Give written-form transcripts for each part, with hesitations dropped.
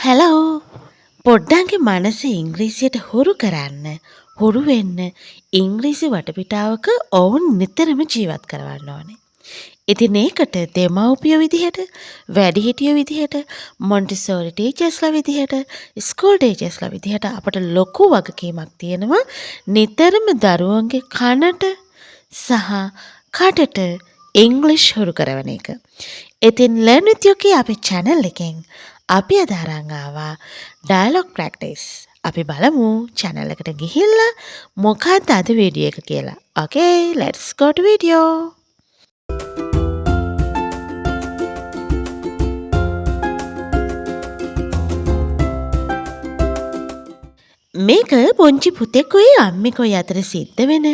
Hello පොඩ්ඩන්ගේ මනස ඉංග්‍රීසියට හුරු කරන්න හුරු වෙන්න ඉංග්‍රීසි වටපිටාවක ඔවුන් නිතරම ජීවත් කරවන්න ඕනේ. ඉතින් ඒකට දෙමව්පියෝ විදිහට, වැඩිහිටියෝ විදිහට, මොන්ටිසෝරි ටීචර්ස්ලා විදිහට, ස්කූල් ටීචර්ස්ලා විදිහට අපට ලොකු වගකීමක් තියෙනවා නිතරම දරුවන්ගේ කනට සහ කටට ඉංග්ලිෂ් හුරු කරවන එක. ඉතින් Learn with Yuki අපේ channel එකෙන් අපි අද අරන් ආවා dialogue practice. අපි බලමු channel එකට ගිහිල්ලා මොකක්ද අද වීඩියෝ එක කියලා. Okay, let's go to video. මේක පුංචි පුතෙකුයි අම්මෙකුයි අතර සිද්ධ වෙන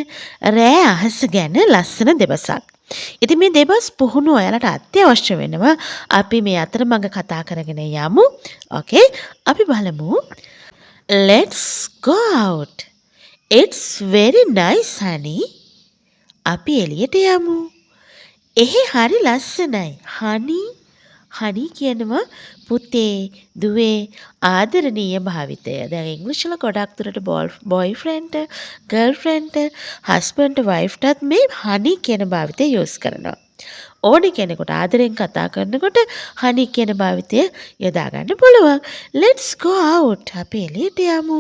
රෑ අහස ගැන ලස්සන දෙබසක්. ඉතින් මේ දෙබස් පුහුණු ඔයාලට අත්‍යවශ්‍ය වෙනවා. අපි මේ අතරමඟ කතා කරගෙන යමු. Okay, අපි බලමු. Let's go out. It's very nice, honey. අපි එළියට යමු. එහි හරි ලස්සනයි. honey කියනවා පුතේ, දුවේ ආදරණීය භාවිතය. දැන් ඉංග්‍රීසි වල ගොඩක් දුරට boyfriend, girlfriend, husband, wife-ටත් මේ honey කියන භාවිතය යූස් කරනවා. ඕනි කෙනෙකුට ආදරෙන් කතා කරනකොට honey කියන භාවිතය යොදා ගන්න පුළුවන්. Let's go out. අපි එළියට යමු.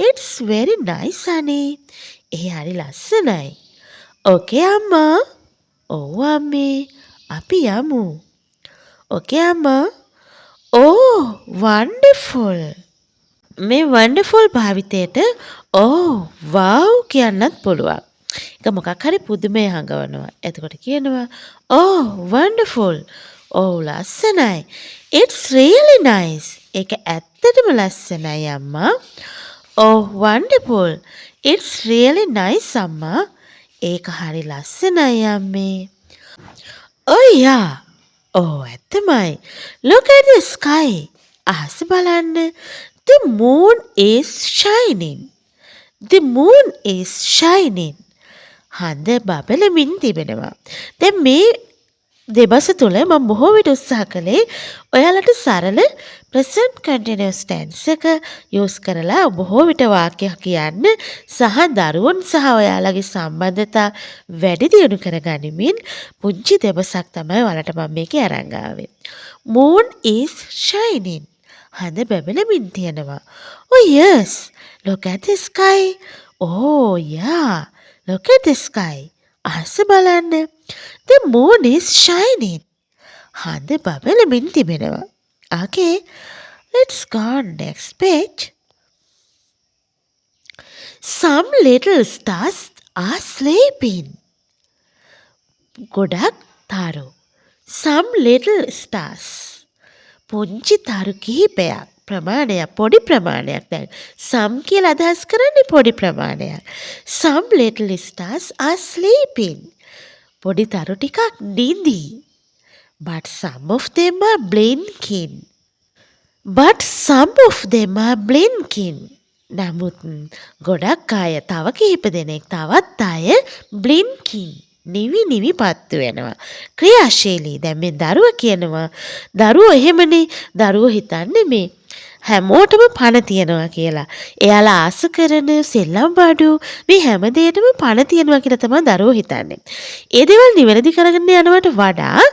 It's very nice, honey. එහි හරි ලස්සනයි. Okay අම්මා. ඔව් අම්මේ. අපි යමු. Okay අම්මා. Oh, wonderful. මේ wonderful භාවිතයට wow කියන්නත් පුළුවන්. ඒක මොකක් හරි පුදුමය හඟවනවා. එතකොට කියනවා oh, wonderful. Oh, ලස්සනයි. It's really nice. ඒක ඇත්තටම ලස්සනයි අම්මා. Oh, wonderful. It's really nice අම්මා. ඒක හරි ලස්සනයි අම්මේ. Oh yeah. ඇත්තමයි. Look at the sky. අහස බලන්න. The moon is shining. The moon is shining. හඳ බබලමින් තිබෙනවා. දැන් මේ දෙබස තුල මම බොහෝ විට උත්සාහ කළේ ඔයාලට සරල present continuous tense එක යූස් කරලා බොහෝ විට වාක්‍ය කියන්න සහ දරුවොන් සහ ඔයාලගේ සම්බන්ධතා වැඩි දියුණු කරගනිමින් පුංචි දෙබසක් තමයි ඔයාලට මම මේකේ අරන් ආවේ. Moon is shining. හඳ බබලමින් තියෙනවා. Oh yes. Look at the sky. Oh yeah. Look at the sky. අහස බලන්න. The moon is shining. හඳ බබලමින් තිබෙනවා. Okay, let's go on next page. Some little stars are sleeping. ගොඩක් තරු. Some little stars. පුංචි තරු කිහිපයක්. ප්‍රමාණයක්, පොඩි ප්‍රමාණයක්. දැන් some කියලා අදහස් කරන්නේ පොඩි ප්‍රමාණයක්. Some little stars are sleeping. පොඩි තරු ටිකක් නිදි. But some of them are blinking. නමුත් ගොඩක් අය, තව කිහිප දෙනෙක්, තවත් අය blinking. නිවි පත්තු වෙනවා. ක්‍රියාශීලී. දැන් මේ දරුවා කියනවා, දරුවෝ එහෙමනේ. දරුවෝ හිතන්නේ මේ හැමෝටම පණ තියනවා කියලා. එයාලා ආස කරන සෙල්ලම් බඩු මේ හැම දෙයකටම පණ තියනවා කියලා තමයි දරුවෝ හිතන්නේ. ඒ දේවල් නිවැරදි කරගෙන යනවට වඩා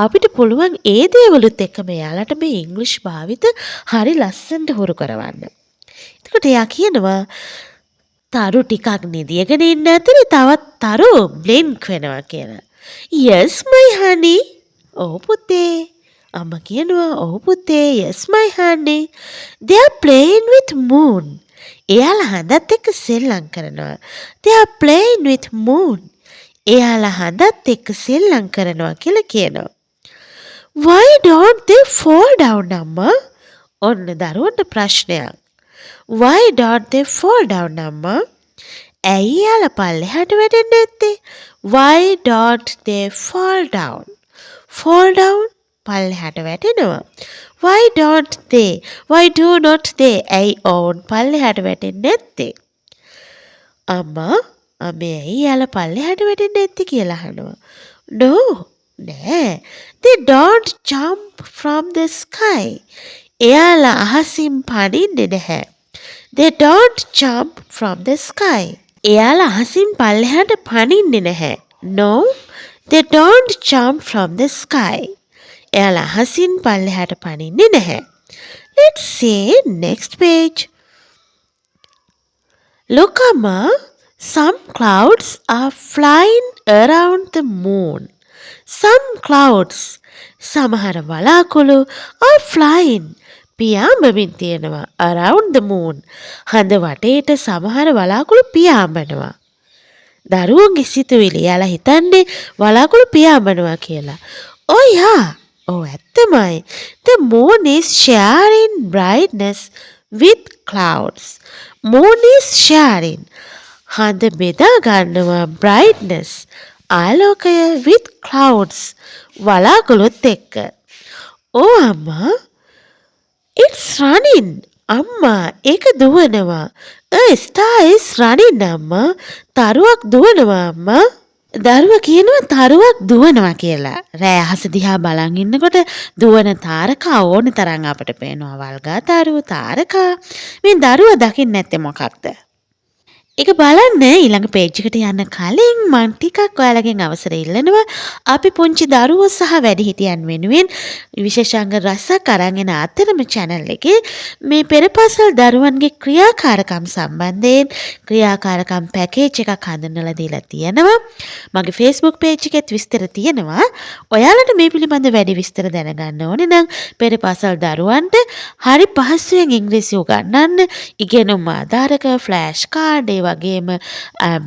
අපිට පුළුවන් ඒ දේවලුත් එක්කම එයාලට මේ ඉංග්‍රීසි භාවිත හරි ලස්සනට හුරු කරවන්න. එතකොට එයා කියනවා තරු ටිකක් නිදියගෙන ඉන්න ඇතුලේ තවත් තරු බ්ලින්ක් වෙනවා කියලා. Yes my honey. ඔව් පුතේ. අම්මා කියනවා ඔව් පුතේ. Yes my honey. They are playing with moon. එයාලා හඳත් එක්ක සෙල්ලම් කරනවා. They are playing with moon. එයාලා හඳත් එක්ක සෙල්ලම් කරනවා කියලා කියනවා. Why don't they fall down අම්මා? ඔන්න දරුවන්ට ප්‍රශ්නයක්. Why don't they fall down අම්මා? ඇයි එයාලා පල්ලෙහාට වැටෙන්නේ නැත්තේ? Why don't they fall down? Fall down පල්ලෙහාට වැටෙනවා. Why do not they? ඇයි ඔවුන් පල්ලෙහාට වැටෙන්නේ නැත්තේ? අම්මා ඇයි එයාලා පල්ලෙහාට වැටෙන්නේ නැත්තේ කියලා අහනවා. No, නෑ. They don't jump from the sky. එයාලා අහසින් පනින්නේ නැහැ. They don't jump from the sky. එයාලා අහසින් පල්ලෙහාට පනින්නේ නැහැ. No, they don't jump from the sky. එයාලා අහසින් පල්ලෙහාට පනින්නේ නැහැ. Let's see next page. Look, Amma, some clouds are flying around the moon. Some clouds, සමහර වලාකුළු are flying, පියාඹමින් තියෙනවා around the moon. හඳ වටේට සමහර වලාකුළු පියාඹනවා. දරුවන්ගේ සිතුවිලි යාලා හිතන්නේ වලාකුළු පියාඹනවා කියලා. Oh yeah, ඇත්තමයි. The moon is sharing brightness with clouds. Moon is sharing. හඳ බෙදා ගන්නවා brightness, ආලෝකය with clouds, වලාකුළුත් එක්ක. Oh අම්මා, it's running. අම්මා, ඒක දුවනවා. A star is running අම්මා. තරුවක් දුවනවා අම්මා. දරුවා කියනවා තරුවක් දුවනවා කියලා. රෑ අහස දිහා බලන් ඉන්නකොට දුවන තාරකා ඕන තරම් අපට පේනවා. වල්ගා තරුව තාරකා. මේ දරුවා දකින්නේ නැත්තේ මොකක්ද? ඒක බලන්න ඊළඟ පේජ් එකට යන්න කලින් මම ටිකක් ඔයාලගෙන් අවසර ඉල්ලනවා. අපි පුංචි දරුවෝ සහ වැඩිහිටියන් වෙනුවෙන් විශේෂාංග රසක් අරන් එන අතරම channel එකේ මේ පෙරපසල් දරුවන්ගේ ක්‍රියාකාරකම් සම්බන්ධයෙන් ක්‍රියාකාරකම් පැකේජ් එකක් හඳුන්වලා දීලා තියෙනවා. මගේ Facebook page එකෙත් විස්තර තියෙනවා. ඔයාලට මේ පිළිබඳ වැඩි විස්තර දැනගන්න ඕනේ නම් පෙරපසල් දරුවන්ට හරි පහසුවෙන් ඉංග්‍රීසි උගන්වන්න ඉගෙනුම් ආධාරක ෆ්ලෑෂ් කාඩ් වගේම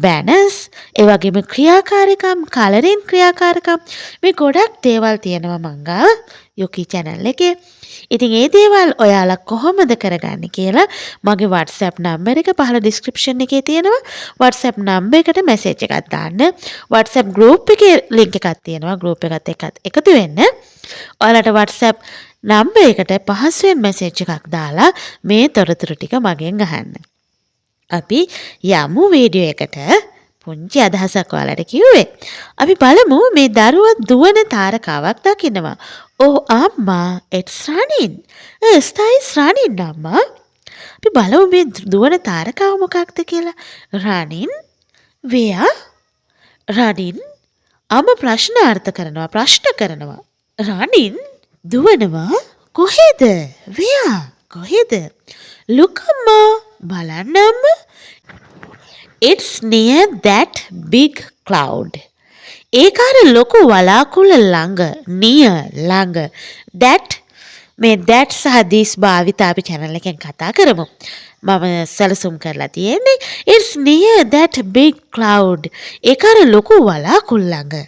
බැනර්ස්, ඒ වගේම ක්‍රියාකාරකම්, කලරින් ක්‍රියාකාරකම්, මේ ගොඩක් දේවල් තියෙනවා මංගා Yuki channel එකේ. ඉතින් ඒ දේවල් ඔයාලා කොහොමද කරගන්නේ කියලා මගේ WhatsApp number එක පහළ description එකේ තියෙනවා. WhatsApp number එකට message එකක් දාන්න. WhatsApp group එකේ link එකක් තියෙනවා. group එකත් එක්ක එකතු වෙන්න. ඔයාලට WhatsApp number එකට පහසුවෙන් message එකක් දාලා මේ තොරතුරු ටික මගෙන් අහන්න. අපි යමු වීඩියෝ එකට. පුංචි අදහසක් ඔයාලට කිව්වේ. අපි බලමු මේ දරුවා දුවන තාරකාවක් දකිනවා. Oh අම්මා, it's running. A star is running අම්මා. අපි බලමු මේ දුවන තාරකාව මොකක්ද කියලා. running where? running අම්මා ප්‍රශ්නාර්ථ කරනවා, ප්‍රශ්න කරනවා. running දුවනවා කොහෙද? where? කොහෙද? look අම්මා, බලන්න අම්මා. It's near that big cloud. ඒක අර ලොකු වලාකුළ ළඟ, near ළඟ. that මේ that සහ this භාවිත අපි channel එකෙන් කතා කරමු. මම සැලසුම් කරලා තියෙන්නේ it's near that big cloud. ඒක අර ලොකු වලාකුළ ළඟ.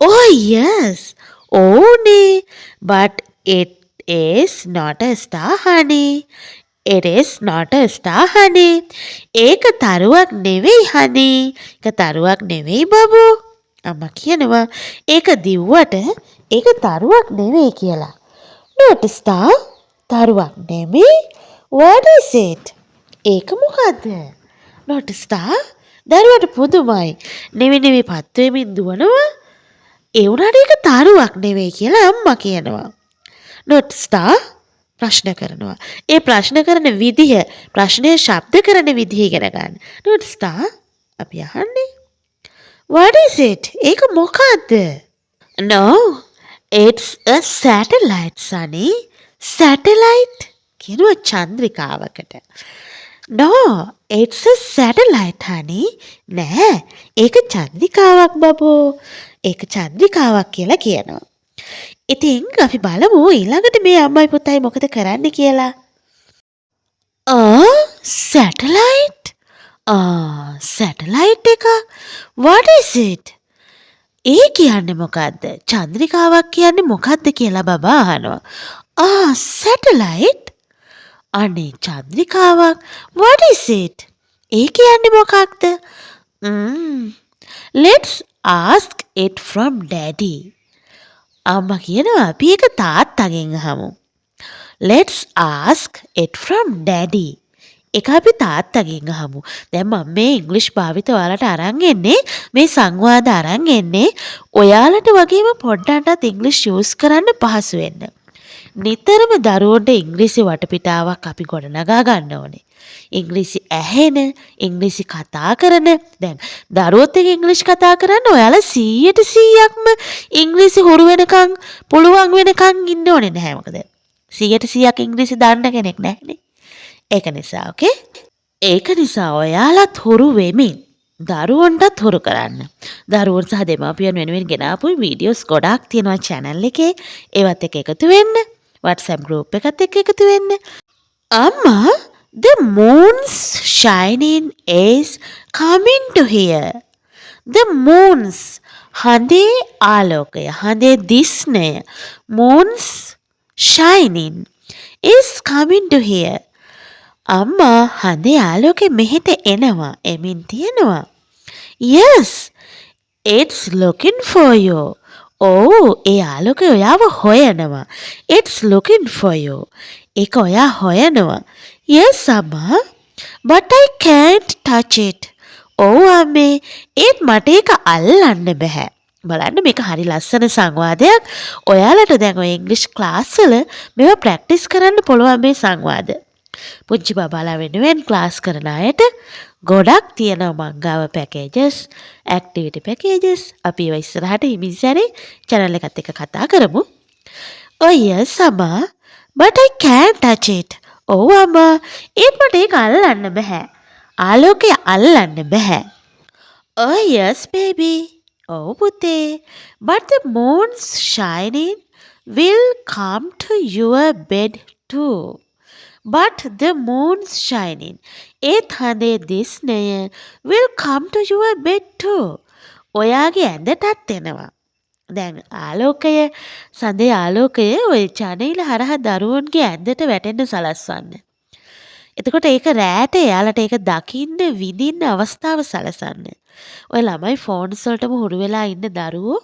Oh yes. ඕනේ. But it is not a star, honey. It is not a star, honey. ඒක තරුවක් නෙවෙයි honey. ඒක තරුවක් නෙවෙයි බබෝ. අම්මා කියනවා ඒක දිව්වට ඒක තරුවක් නෙවෙයි කියලා. Not a star. තරුවක් නෙමෙයි. What is it? ඒක මොකද්ද? Not a star. දරුවට පුදුමයි. නෙවෙයි පත්තු වෙමින් දුවනවා. ඒ උනාට ඒක තරුවක් නෙවෙයි කියලා අම්මා කියනවා. Not a star. ප්‍රශ්න කරනවා. ඒ ප්‍රශ්න කරන විදිහ, ප්‍රශ්නය ශබ්ද කරන විදිහ ඉගෙන ගන්න. not star අපි අහන්නේ. What is it? ඒක මොකද්ද? No, it's a satellite, sonny. Satellite කියනවා චන්ද්‍රිකාවකට. No, it's a satellite, honey. නෑ, ඒක චන්ද්‍රිකාවක් බබෝ. ඒක චන්ද්‍රිකාවක් කියලා කියනවා. ඉතින් අපි බලමු ඊළඟට මේ අම්මයි පුතයි මොකද කරන්න කියලා. satellite? satellite එක? What is it? ඒ කියන්නේ මොකද්ද? චන්ද්‍රිකාවක් කියන්නේ මොකද්ද කියලා බබා අහනවා. satellite? අනේ චන්ද්‍රිකාවක්. What is it? ඒ කියන්නේ මොකක්ද? Let's ask it from daddy. අම්මා කියනවා අපි ඒක තාත්තගෙන් අහමු. Let's ask it from daddy. ඒක අපි තාත්තගෙන් අහමු. දැන් මම මේ ඉංග්‍රීසි භාවිත ඔයාලට අරන් එන්නේ, මේ සංවාද අරන් එන්නේ ඔයාලට වගේම පොඩ්ඩක්වත් ඉංග්‍රීසි යූස් කරන්න පහසු වෙන්න. නිතරම දරුවන්ට ඉංග්‍රීසි වටපිටාවක් අපි ගොඩනගා ගන්න ඕනේ. ඉංග්‍රීසි ඇහෙන, ඉංග්‍රීසි කතා කරන. දැන් දරුවොත් එක්ක ඉංග්‍රීසි කතා කරන්න ඔයාලා 100%ක්ම ඉංග්‍රීසි හුරු වෙනකන් පුළුවන් වෙනකන් ඉන්න ඕනේ නැහැ. මොකද 100%ක් ඉංග්‍රීසි දන්න කෙනෙක් නැහැනේ. ඒක නිසා ඕකේ. ඒක නිසා ඔයාලත් හුරු වෙමින් දරුවන්ටත් හුරු කරන්න. දරුවන් සහ දෙමාපියන් වෙනුවෙන් ගෙනාපු වීඩියෝස් ගොඩාක් තියෙනවා channel එකේ. ඒවත් එක්ක එකතු වෙන්න. WhatsApp group එකත් එක්ක එකතු වෙන්න. අම්මා, the moon's shining is coming to here. The moon's හඳේ ආලෝකය, හඳේ දිස්නය, moon's shining is coming to here. අම්මා, හඳේ ආලෝකය මෙහෙට එනවා, එමින් තියෙනවා. Yes, it's looking for you. ඔව්, ඒ ආලෝකය ඔයාව හොයනවා. It's looking for you. ඒක ඔයා හොයනවා. Yes, අම්මා. But I can't touch it. ඔව් අම්මේ, ඒත් මට ඒක අල්ලන්න බෑ. බලන්න මේක හරි ලස්සන සංවාදයක්. ඔයාලට දැන් ඔය ඉංග්‍රීසි ක්ලාස් වල මේවා ප්‍රැක්ටිස් කරන්න පුළුවන් මේ සංවාද. පුංචි බබාලා වෙනුවෙන් ක්ලාස් කරන අයට ගොඩක් තියෙනවා මංගාව පැකේජස්, ඇක්ටිවිටි පැකේජස්. අපි ඒවා ඉස්සරහට හිමින් සැරේ channel එකත් එක්ක කතා කරමු. Oh yes අම්මා, but I can't touch it. ඔව් අම්මා, ඒත් මට ඒක අල්ලන්න බෑ. ආලෝකය අල්ලන්න බෑ. Oh yes baby. ඔව් පුතේ. But the moon's shining will come to your bed too. But the moon's shining, ඒත් හඳේ දිස්නය will come to your bed too. ඔයාගේ ඇඳටත් එනවා. දැන් ආලෝකය, සඳේ ආලෝකය ඔය ජනේල හරහා දරුවන්ගේ ඇඳට වැටෙන්න සලස්වන්න. එතකොට ඒක රැට එයාලට ඒක දකින්න, විඳින්න අවස්ථාව සලසන්න. ඔය ළමයි ෆෝන්ස් වලටම හුරු වෙලා ඉන්න දරුවෝ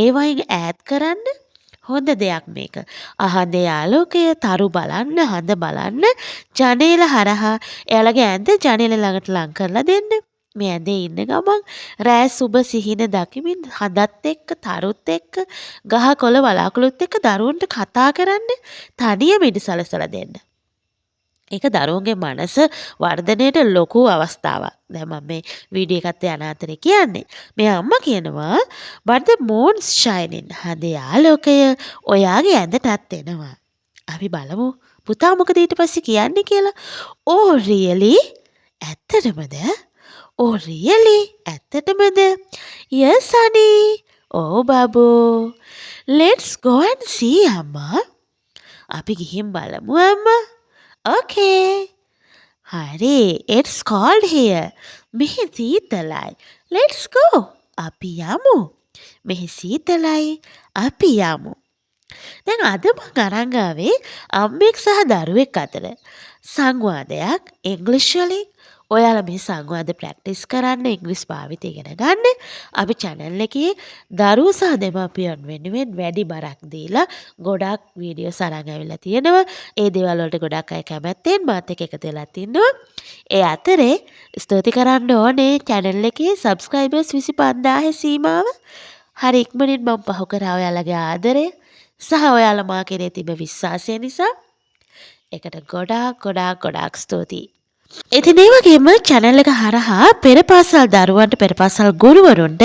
ඒවයින් ඈත් කරන්න හොඳ දෙයක් මේක. හඳේ ආලෝකය, තරු බලන්න, හඳ බලන්න, ජනේල හරහා එයාලගේ ඇඳ ජනේල ළඟට ලං කරලා දෙන්න. මේ ඇඳේ ඉන්න ගමන් රෑ සුබ සිහින දකිමින් හඳත් එක්ක, තරුත් එක්ක, ගහ කොළ වලාකුළුත් එක්ක දරුවන්ට කතා කරන්න තනියම ඉඳ සලසලා දෙන්න. ඒක දරුවන්ගේ මනස වර්ධනයට ලොකු අවස්ථාවක්. දැන් මම මේ වීඩියෝ එකත් යන අතරේ කියන්නේ. මේ අම්මා කියනවා but the moon's shining. හඳේ ආලෝකය ඔයාගේ ඇඳටත් එනවා. අපි බලමු පුතා මොකද ඊට පස්සේ කියන්නේ කියලා. Oh really? ඇත්තටමද? Oh really? ඇත්තටමද? Yes honey. Oh babu. Let's go and see අම්මා. අපි ගිහින් බලමු අම්මා. Okay. හරි, it's cold here. මෙහි සීතලයි. Let's go. අපි යමු. මෙහි සීතලයි. අපි යමු. දැන් අද මම අරන් ආවේ අම්මෙක් සහ දරුවෙක් අතර සංවාදයක් ඉංග්‍රීසි වලින්. ඔයාලා මේ සංවාද ප්‍රැක්ටිස් කරන්න, ඉංග්‍රීසි භාවිතය ඉගෙන ගන්න. අපි channel එකේ දරුවෝ සහ දෙමාපියන් වෙනුවෙන් වැඩි බරක් දීලා ගොඩක් වීඩියෝස් අරන් ආවිලා තියෙනවා. ඒ දේවල් වලට ගොඩක් අය කැමැත්තෙන් මාත් එක්ක එකතු වෙලා ඉන්නවා. ඒ අතරේ ස්තුති කරන්න ඕනේ channel එකේ subscribers 25000 සීමාව හරි ඉක්මනින් මම පහු කරා ඔයාලගේ ආදරය සහ ඔයාලා මා කෙරේ තිබෙන විශ්වාසය නිසා. ඒකට ගොඩාක් ස්තුතියි. ඉතින් ඒ වගේම channel එක හරහා පෙරපාසල් දරුවන්ට, පෙරපාසල් ගුරුවරුන්ට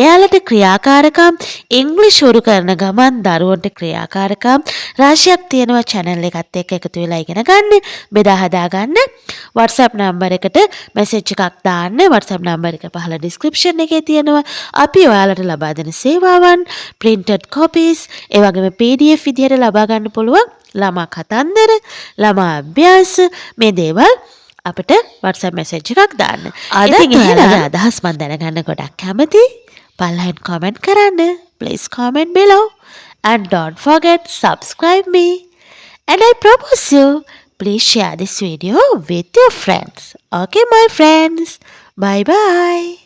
එයාලට ක්‍රියාකාරකම් ඉංග්‍රීසි උරු කරන ගමන් දරුවන්ට ක්‍රියාකාරකම් රාශියක් තියෙනවා channel එකත් එක්ක එකතු වෙලා ඉගෙන ගන්න, බෙදා හදා ගන්න. WhatsApp number එකට message එකක් දාන්න. WhatsApp number එක පහළ description එකේ තියෙනවා. අපි ඔයාලට ලබා දෙන සේවාවන් printed copies, ඒ වගේම PDF විදිහට ලබා ගන්න පුළුවන්. ළමා කතන්දර, ළමා අභ්‍යාස, මේ දේවල් අපිට WhatsApp message එකක් දාන්න. ඉතින් ඔයාලගේ අදහස් මම දැනගන්න ගොඩක් කැමතියි. පල්ලෙන් comment කරන්න. Please comment below and don't forget subscribe me. And I promise you, please share this video with your friends. Okay my friends. Bye bye.